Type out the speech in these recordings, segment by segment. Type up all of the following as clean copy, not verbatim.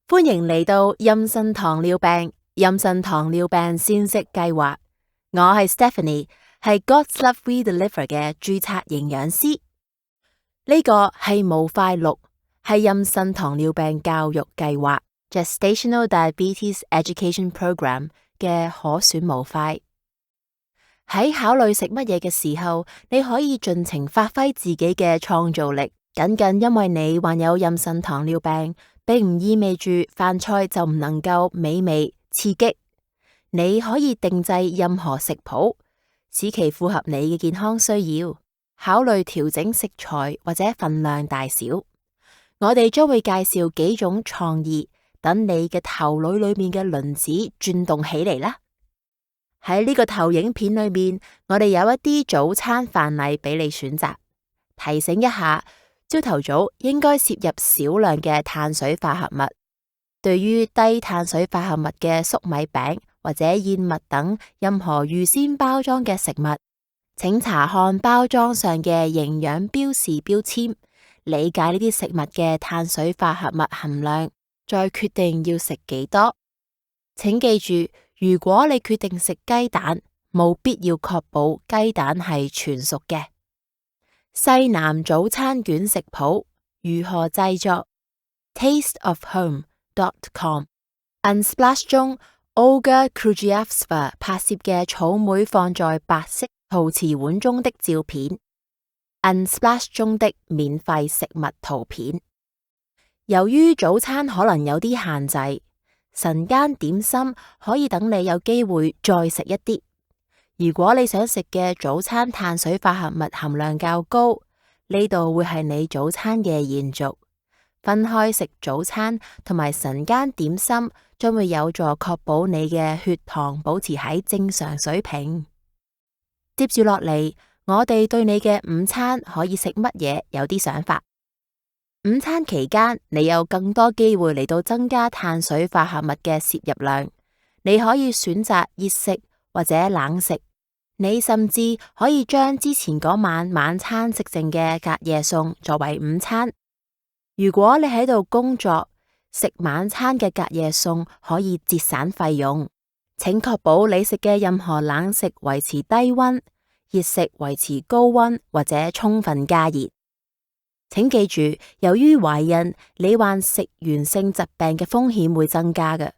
歡迎嚟到妊娠糖尿病先識計劃。我係 Stephanie， 係 God's Love We Deliver 嘅註冊營養師。呢個係模塊6，係妊娠糖尿病教育計劃 Gestational Diabetes Education Program 嘅可選模塊。喺考慮食乜嘢嘅時候，你可以盡情發揮自己嘅創造力。僅僅因為你患有妊娠糖尿病，並唔意味住飯菜就唔能夠美味刺激。你可以定製任何食譜，使其符合你嘅健康需要，考慮調整食材或者份量大小。我哋將會介紹幾種創意，等你嘅頭腦裏面嘅輪子轉動起嚟啦。喺呢個投影片裏面，我哋有一啲早餐範例俾你選擇。提醒一下，朝頭早應該攝入少量嘅碳水化合物。對於低碳水化合物嘅粟米餅或者燕麥等任何預先包裝嘅食物，請查看包裝上嘅營養標示標籤，理解呢啲食物嘅碳水化合物含量，再決定要食幾多。請記住，如果你決定食雞蛋，冇必要確保雞蛋係全熟嘅。西南早餐卷食譜如何製作 ？tasteofhome.com Unsplash 中 Olga Krujewska 拍攝嘅草莓放在白色陶瓷碗中的照片 Unsplash 中的免費食物圖片。由於早餐可能有啲限制，晨間點心可以等你有機會再食一啲。如果你想食嘅早餐碳水化合物含量較高，呢度會係你早餐嘅延續。分開食早餐同埋晨間點心，將會有助確保你嘅血糖保持喺正常水平。接住落嚟，我哋對你嘅午餐可以食乜嘢有啲想法。午餐期間，你有更多機會嚟到增加碳水化合物嘅攝入量。你可以選擇熱食或者冷食。你甚至可以將之前嗰晚晚餐食剩嘅隔夜餸作為午餐。如果你喺度工作，食晚餐嘅隔夜餸可以節省費用。請確保你食嘅任何冷食維持低溫，熱食維持高溫或者充分加熱。請記住，由於懷孕，你患食源性疾病嘅風險會增加嘅。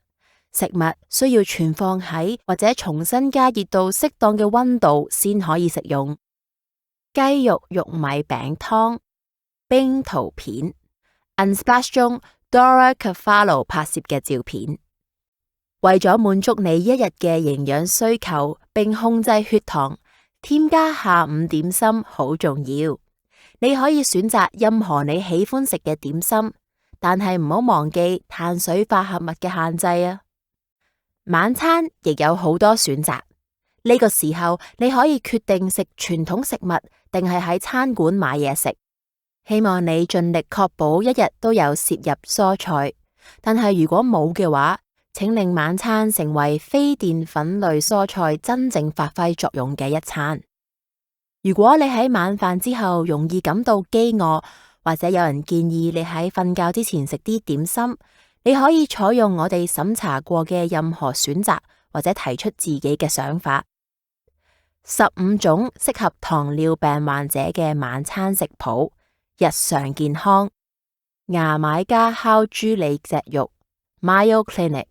食物需要存放喺或者重新加熱到適當嘅溫度先可以食用。雞肉玉米餅湯冰圖片 Unsplash 中 Dora Cavallo 拍攝嘅照片。為咗滿足你一日嘅營養需求並控制血糖，添加下午點心好重要。你可以選擇任何你喜歡食嘅點心，但係唔好忘記碳水化合物嘅限制啊。晚餐亦有好多選擇，呢個時候你可以決定食傳統食物定係喺餐館買嘢食。希望你盡力確保一日都有攝入蔬菜，但係如果冇嘅話，請令晚餐成為非澱粉類蔬菜真正發揮作用嘅一餐。如果你喺晚飯之後容易感到飢餓，或者有人建議你喺瞓覺之前食啲點心，你可以採用我哋審查過嘅任何選擇，或者提出自己嘅想法。15種適合糖尿病患者嘅晚餐食譜，日常健康。牙買加烤豬里脊肉 Mayo Clinic。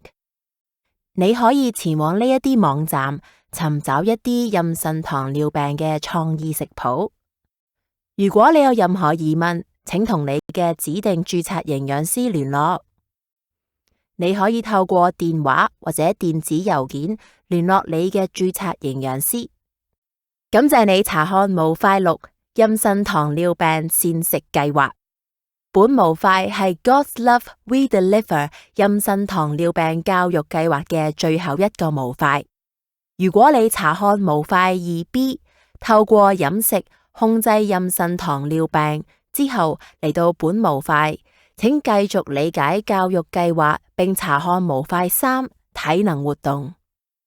你可以前往呢一啲網站，尋找一啲妊娠糖尿病嘅創意食譜。如果你有任何疑問，請同你嘅指定註冊營養師聯絡。你可以透過電話或者電子郵件聯絡你嘅註冊營養師。感謝你查看模塊6妊娠糖尿病膳食計劃。本模塊係 God's Love We Deliver 妊娠糖尿病教育計劃嘅最後一個模塊。如果你查看模塊 2B 透過飲食控制妊娠糖尿病之後嚟到本模塊，請繼續理解教育計劃，並查看模塊3體能活動。